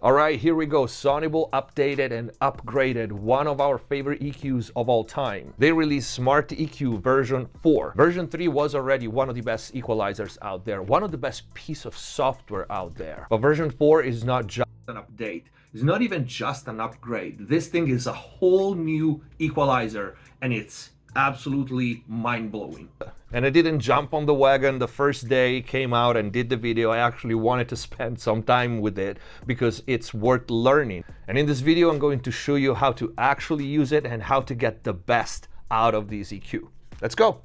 Alright, here we go. Sonible updated and upgraded one of our favorite EQs of all time. They released Smart EQ version 4. Version 3 was already one of the best equalizers out there, one of the best piece of software out there. But version 4 is not just an update. It's not even just an upgrade. This thing is a whole new equalizer, and it's absolutely mind-blowing. And I didn't jump on the wagon the first day it came out and did the video. I actually wanted to spend some time with it because it's worth learning. And in this video, I'm going to show you how to actually use it and how to get the best out of this EQ. Let's go.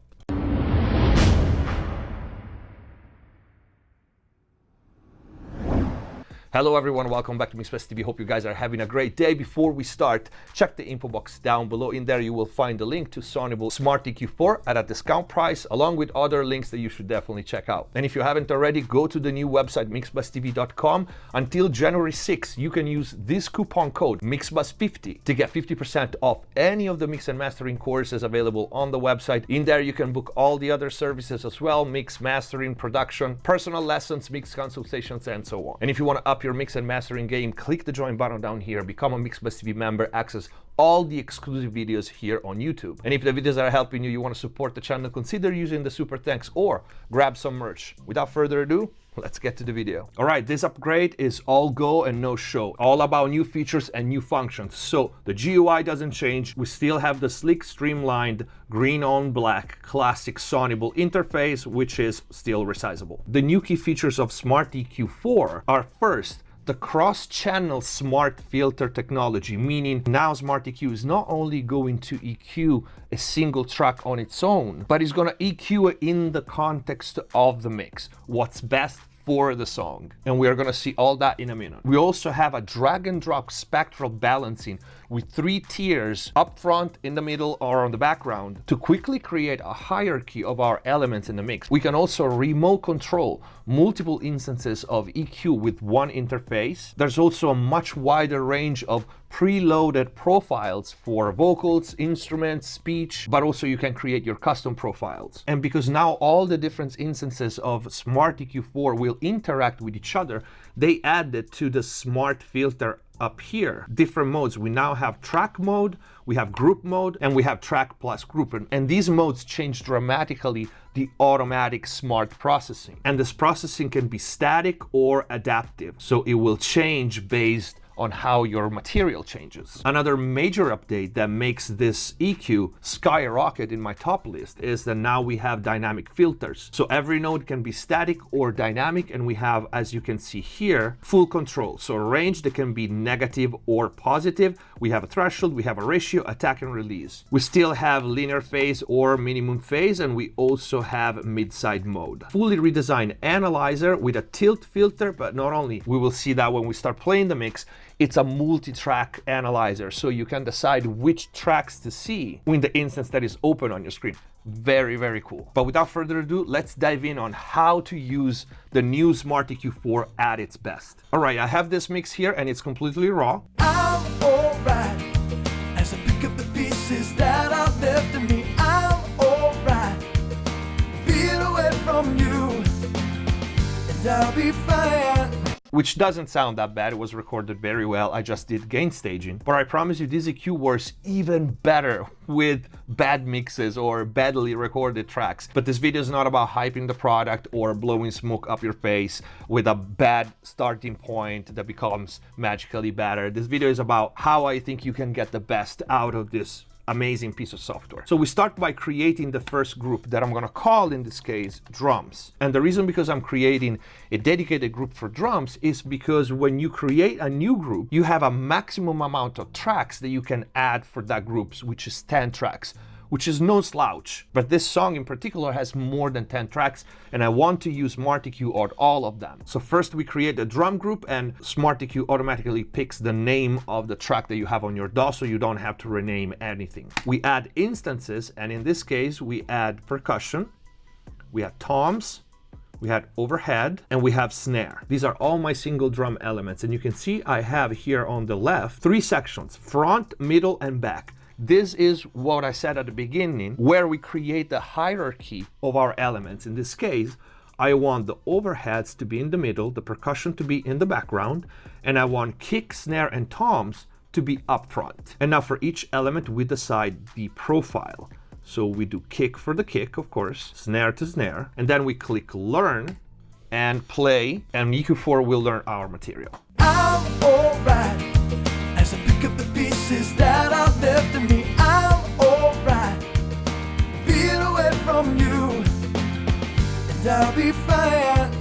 Hello everyone, welcome back to McSolaar TV. Hope you guys are having a great day. Before we start, check the info box down below. In there you will find the link to Sonible Smart EQ4 at a discount price, along with other links that you should definitely check out. And if you haven't already, go to the new website mixbustv.com. Until January 6th, you can use this coupon code MixBus50 to get 50% off any of the mix and mastering courses available on the website. In there you can book all the other services as well: mix, mastering, production, personal lessons, mix consultations, and so on. And if you want to up your mix and mastering game, click the join button down here, become a MixBusTV member, access all the exclusive videos here on YouTube. And if the videos are helping you, you want to support the channel, consider using the super thanks or grab some merch. Without further ado, let's get to the video. All right, this upgrade is all go and no show, all about new features and new functions. So the GUI doesn't change. We still have the sleek, streamlined, green on black, classic Sonible interface, which is still resizable. The new key features of Smart EQ4 are first, the cross-channel smart filter technology, meaning now Smart EQ is not only going to EQ a single track on its own, but it's going to EQ it in the context of the mix, what's best for the song. And we are going to see all that in a minute. We also have a drag and drop spectral balancing with 3 tiers up front, in the middle, or on the background to quickly create a hierarchy of our elements in the mix. We can also remote control multiple instances of EQ with one interface. There's also a much wider range of preloaded profiles for vocals, instruments, speech, but also you can create your custom profiles. And because now all the different instances of Smart EQ4 will interact with each other, they added to the smart filter up here different modes. We now have track mode, we have group mode, and we have track plus group. And these modes change dramatically the automatic smart processing. And this processing can be static or adaptive, so it will change based on how your material changes. Another major update that makes this EQ skyrocket in my top list is that now we have dynamic filters. So every node can be static or dynamic, and we have, as you can see here, full control. So range that can be negative or positive. We have a threshold, we have a ratio, attack and release. We still have linear phase or minimum phase, and we also have mid-side mode. Fully redesigned analyzer with a tilt filter, but not only, we will see that when we start playing the mix, it's a multi-track analyzer, so you can decide which tracks to see in the instance that is open on your screen. Very, very cool. But without further ado, let's dive in on how to use the new Smart EQ4 at its best. All right, I have this mix here and it's completely raw. I'm alright as I pick up the pieces that are left of me. I'm alright, being away from you, and I'll be fine. Which doesn't sound that bad. It was recorded very well. I just did gain staging. But I promise you, this EQ works even better with bad mixes or badly recorded tracks. But this video is not about hyping the product or blowing smoke up your face with a bad starting point that becomes magically better. This video is about how I think you can get the best out of this amazing piece of software. So we start by creating the first group that I'm going to call, in this case, drums. And the reason because I'm creating a dedicated group for drums is because when you create a new group, you have a maximum amount of tracks that you can add for that group, which is 10 tracks. Which is no slouch, but this song in particular has more than 10 tracks, and I want to use Smart EQ on all of them. So first we create a drum group, and Smart EQ automatically picks the name of the track that you have on your DAW, so you don't have to rename anything. We add instances, and in this case we add percussion, we have toms, we had overhead, and we have snare. These are all my single drum elements, and you can see I have here on the left 3 sections: front, middle, and back. This is what I said at the beginning, where we create the hierarchy of our elements. In this case, I want the overheads to be in the middle, the percussion to be in the background, and I want kick, snare, and toms to be up front. And now for each element, we decide the profile. So we do kick for the kick, of course, snare to snare, and then we click learn and play, and EQ4 will learn our material. I'm alright as I pick up the pieces that are left of me. I'm alright, being away from you, and I'll be fine,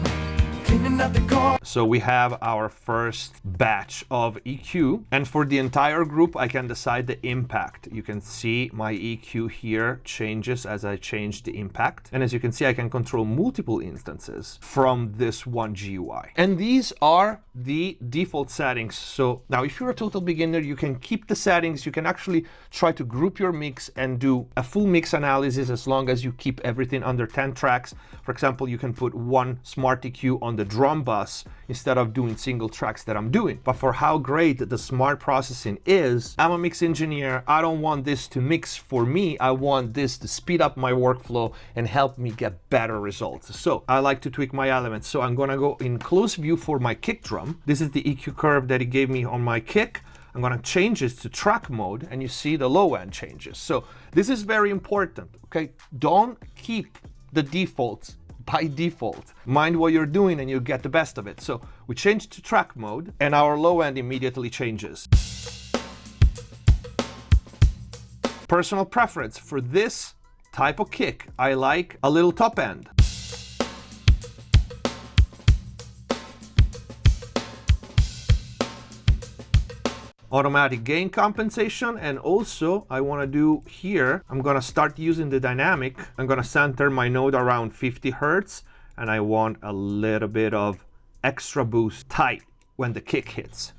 cleaning up the car. So we have our first batch of EQ, and for the entire group I can decide the impact. You can see my EQ here changes as I change the impact, and as you can see I can control multiple instances from this one GUI. And these are the default settings. So now if you're a total beginner, you can keep the settings. You can actually try to group your mix and do a full mix analysis as long as you keep everything under 10 tracks. For example, you can put one smart EQ on the drum bus instead of doing single tracks that I'm doing. But for how great the smart processing is, I'm a mix engineer. I don't want this to mix for me. I want this to speed up my workflow and help me get better results. So I like to tweak my elements. So I'm gonna go in close view for my kick drum. This is the EQ curve that he gave me on my kick. I'm gonna change this to track mode, and you see the low end changes. So this is very important, okay? Don't keep the defaults by default. Mind what you're doing and you'll get the best of it. So we change to track mode and our low end immediately changes. Personal preference for this type of kick, I like a little top end. Automatic gain compensation, and also I want to do here, I'm going to start using the dynamic. I'm going to center my node around 50 Hertz, and I want a little bit of extra boost tight when the kick hits.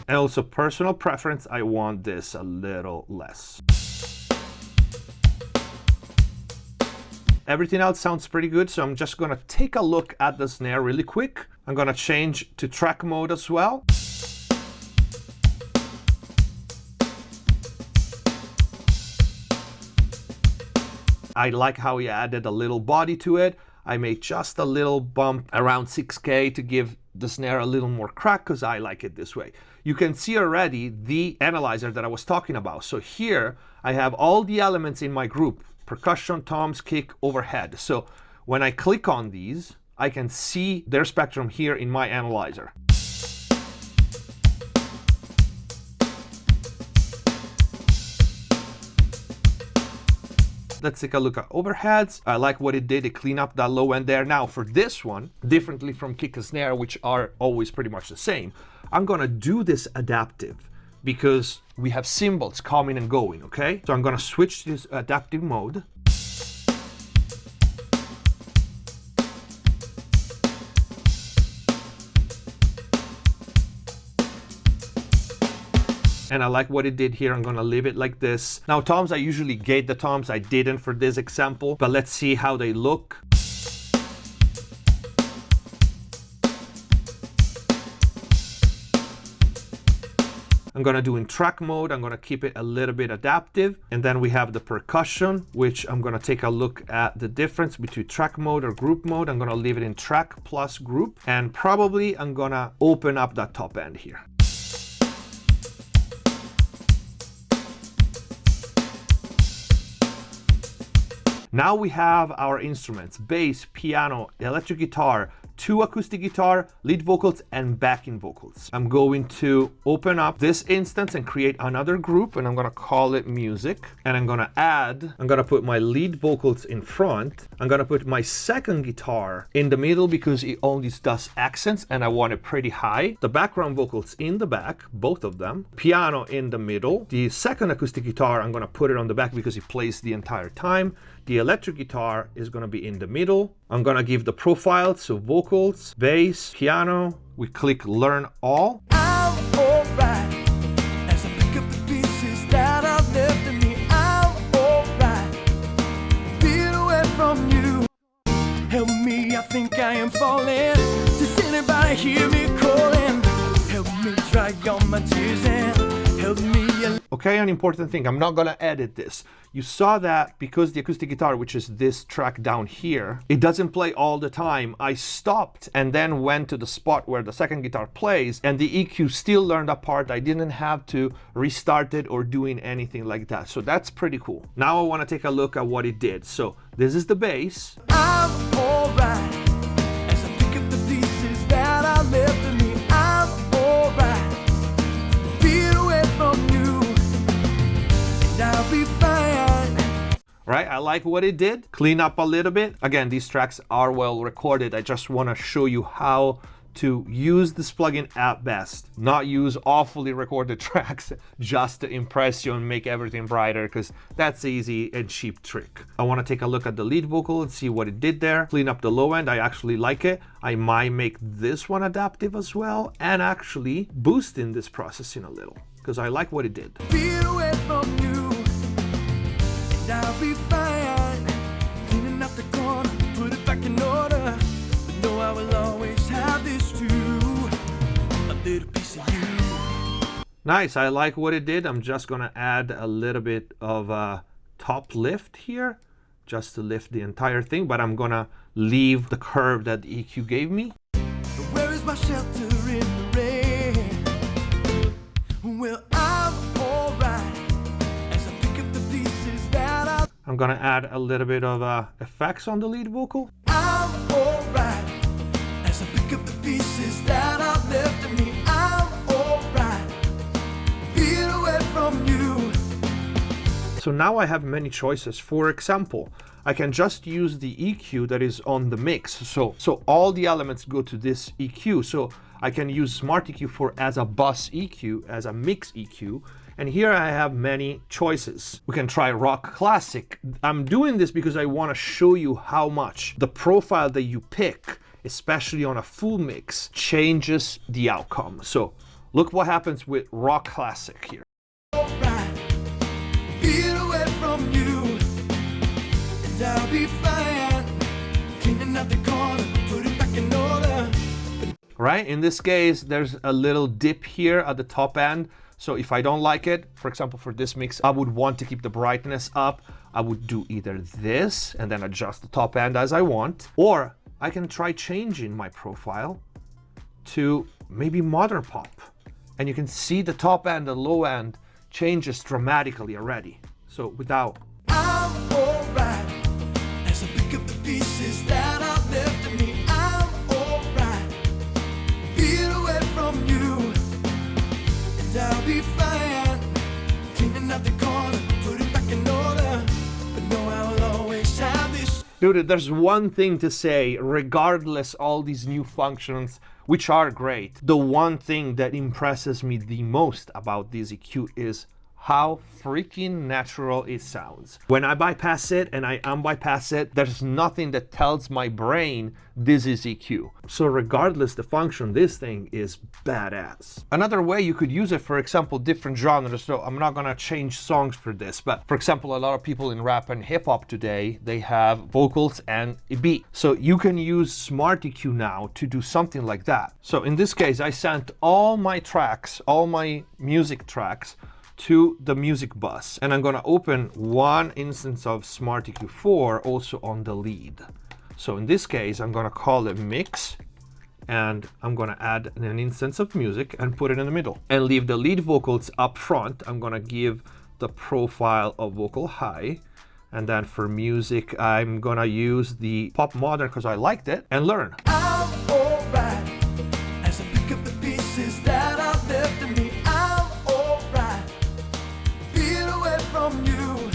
And also personal preference, I want this a little less. Everything else sounds pretty good, so I'm just gonna take a look at the snare really quick. I'm gonna change to track mode as well. I like how he added a little body to it. I made just a little bump around 6K to give the snare a little more crack because I like it this way. You can see already the analyzer that I was talking about. So here I have all the elements in my group: percussion, toms, kick, overhead. So when I click on these, I can see their spectrum here in my analyzer. Let's take a look at overheads. I like what it did to clean up that low end there. Now for this one, differently from kick and snare, which are always pretty much the same, I'm gonna do this adaptive because we have cymbals coming and going, okay? So I'm gonna switch to this adaptive mode. And I like what it did here. I'm gonna leave it like this. Now toms, I usually gate the toms. I didn't for this example, but let's see how they look. I'm gonna do in track mode. I'm gonna keep it a little bit adaptive. And then we have the percussion, which I'm gonna take a look at the difference between track mode or group mode. I'm gonna leave it in track plus group. And probably I'm gonna open up that top end here. Now we have our instruments: bass, piano, electric guitar, 2 acoustic guitar, lead vocals, and backing vocals. I'm going to open up this instance and create another group, and I'm gonna call it music. And I'm gonna put my lead vocals in front. I'm gonna put my second guitar in the middle because it only does accents and I want it pretty high. The background vocals in the back, both of them. Piano in the middle. The second acoustic guitar, I'm gonna put it on the back because it plays the entire time. The electric guitar is gonna be in the middle. I'm gonna give the profiles, so vocals, bass, piano. We click learn all. I'm alright as I pick up the pieces that are left of me. I'm alright, think I am falling. Does anybody hear me calling? Help me dry all my tears and help me. Okay, an important thing, I'm not gonna edit this. You saw that because the acoustic guitar, which is this track down here, it doesn't play all the time. I stopped and then went to the spot where the second guitar plays, and the EQ still learned that part. I didn't have to restart it or doing anything like that. So that's pretty cool. Now I wanna take a look at what it did. So this is the bass. I'm alright as I pick up the pieces that are left of me. I'm alright. Be away from you, and I'll be fine. Right, I like what it did. Clean up a little bit. Again, these tracks are well recorded. I just want to show you how to use this plugin at best. Not use awfully recorded tracks just to impress you and make everything brighter, because that's easy and cheap trick. I want to take a look at the lead vocal and see what it did there. Clean up the low end. I actually like it. I might make this one adaptive as well, and actually boost in this processing a little, because I like what it did. Be away from you, and I'll be fine. Cleaning up the corner, put it back in order. But no, I will always have this too, a little piece of you. Nice, I like what it did. I'm just gonna add a little bit of a top lift here, just to lift the entire thing, but I'm gonna leave the curve that the EQ gave me. Where is my shelter in the rain? Well, I'm alright as I pick up the pieces that I. I'm gonna add a little bit of effects on the lead vocal. I'm alright as I pick up the pieces that are left of me. I'm alright. Be away from you. So now I have many choices. For example, I can just use the EQ that is on the mix. So all the elements go to this EQ. So I can use Smart EQ4 as a bus EQ, as a mix EQ. And here I have many choices. We can try Rock Classic. I'm doing this because I want to show you how much the profile that you pick, especially on a full mix, changes the outcome. So look what happens with Rock Classic here. Alright. Be away from you, and I'll be fine. Cleaning up the corner, put it back in order. Right? In this case, there's a little dip here at the top end. So if I don't like it, for example, for this mix, I would want to keep the brightness up. I would do either this and then adjust the top end as I want, or I can try changing my profile to maybe modern pop. And you can see the top end and low end changes dramatically already. So without. I'm alright as I pick up the pieces that are left of me. I'm alright. Be away from you, and I'll be fine. Cleaning up the corner, put it back in order. But no, I will always have this. Dude, there's one thing to say, regardless all these new functions, which are great, the one thing that impresses me the most about this EQ is how freaking natural it sounds. When I bypass it and I unbypass it, there's nothing that tells my brain this is EQ. So regardless the function, this thing is badass. Another way you could use it, for example, different genres. So I'm not gonna change songs for this, but for example, a lot of people in rap and hip hop today, they have vocals and a beat. So you can use Smart EQ now to do something like that. So in this case, I sent all my tracks, all my music tracks, to the music bus, and I'm gonna open one instance of Smart EQ4 also on the lead. So in this case, I'm gonna call it mix, and I'm gonna add an instance of music and put it in the middle and leave the lead vocals up front. I'm gonna give the profile of vocal high, and then for music, I'm gonna use the pop modern because I liked it, and learn. I'm alright as I pick up the pieces that are left of me. I'm alright. Be away from you.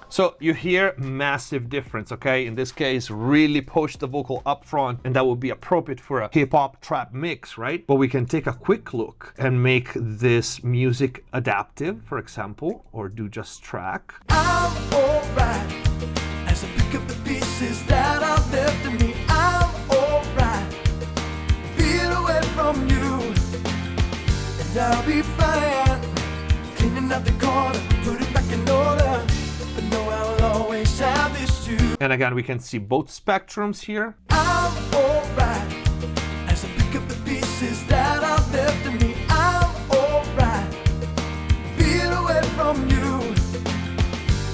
So you hear massive difference, okay? In this case, really push the vocal up front, and that would be appropriate for a hip hop trap mix, right? But we can take a quick look and make this music adaptive, for example, or do just track. I'm alright as I pick up the pieces that are left of me. I'm alright. Be away from you, and I'll be fine. Cleaning up the corner, put it back in order. But no, I will always have this too. And again, we can see both spectrums here. I'm alright as I pick up the pieces that are left of me. I'm alright, being away from you,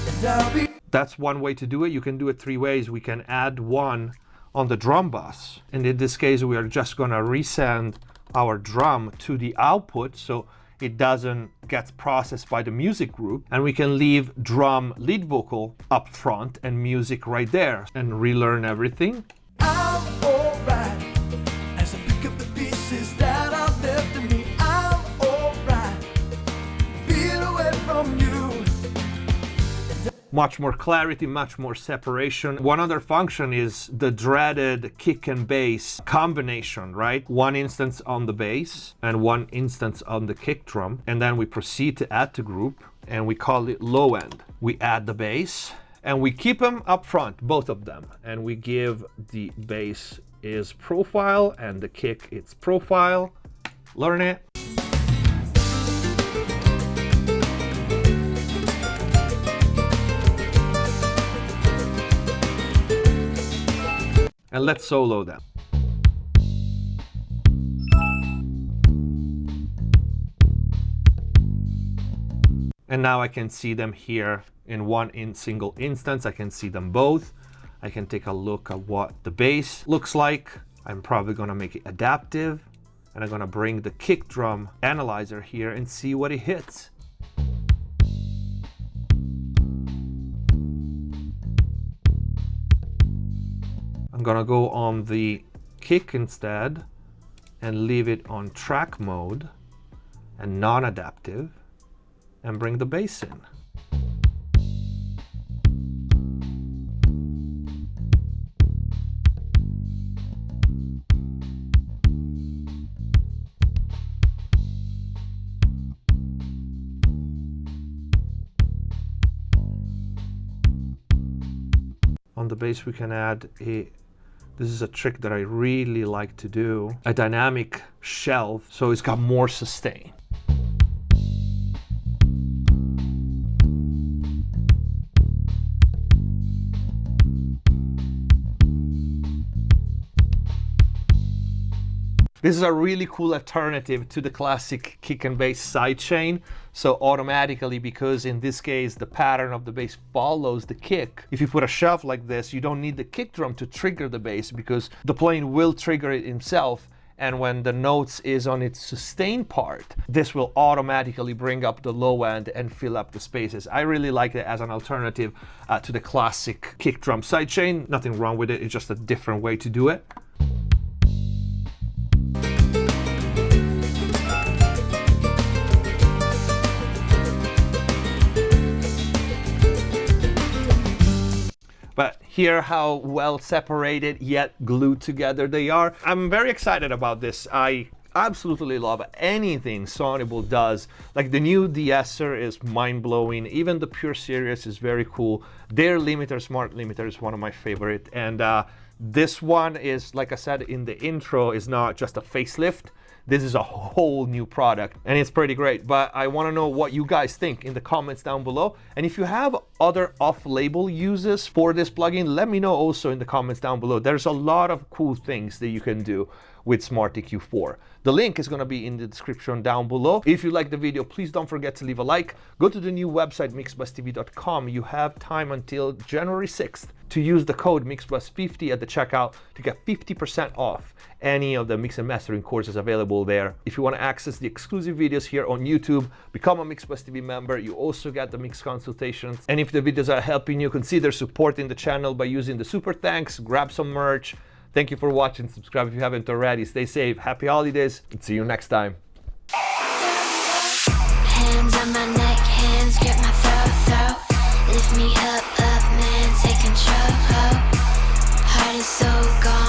and I'll be. That's one way to do it. You can do it three ways. We can add one on the drum bus, and in this case we are just gonna resend our drum to the output so it doesn't get processed by the music group, and we can leave drum lead vocal up front and music right there and relearn everything. I'm alright as I pick up the pieces that are left of me. I'm alright, being away from you. Much more clarity, much more separation. One other function is the dreaded kick and bass combination, right? One instance on the bass and one instance on the kick drum. And then we proceed to add to group and we call it low end. We add the bass and we keep them up front, both of them. And we give the bass its profile and the kick its profile. Learn it. And let's solo them. And now I can see them here in one single instance. I can see them both. I can take a look at what the bass looks like. I'm probably gonna make it adaptive. And I'm gonna bring the kick drum analyzer here and see what it hits. I'm gonna go on the kick instead and leave it on track mode and non-adaptive and bring the bass in. On the bass we can add this is a trick that I really like to do, a dynamic shelf, so it's got more sustain. This is a really cool alternative to the classic kick and bass sidechain. So automatically, because in this case the pattern of the bass follows the kick, if you put a shelf like this, you don't need the kick drum to trigger the bass because the plane will trigger it himself. And when the notes is on its sustain part, this will automatically bring up the low end and fill up the spaces. I really like it as an alternative to the classic kick drum sidechain. Nothing wrong with it, it's just a different way to do it. But hear how well separated yet glued together they are. I'm very excited about this. I absolutely love anything Sonible does. Like the new de-esser is mind-blowing. Even the Pure Series is very cool. Their limiter, smart limiter, is one of my favorite. And this one is, like I said in the intro, is not just a facelift. This is a whole new product and it's pretty great. But I want to know what you guys think in the comments down below. And if you have other off-label uses for this plugin, let me know also in the comments down below. There's a lot of cool things that you can do with Smart EQ4. The link is going to be in the description down below. If you like the video, please don't forget to leave a like. Go to the new website, mixbustv.com. You have time until January 6th to use the code MixBus50 at the checkout to get 50% off any of the mix and mastering courses available there. If you want to access the exclusive videos here on YouTube, become a MixBusTV member. You also get the mix consultations. And if the videos are helping you, consider supporting the channel by using the super thanks, grab some merch. Thank you for watching. Subscribe if you haven't already. Stay safe. Happy holidays. And see you next time. Hands on my neck, hands grip my throat. Lift me up, man, take control. Heart is so gone.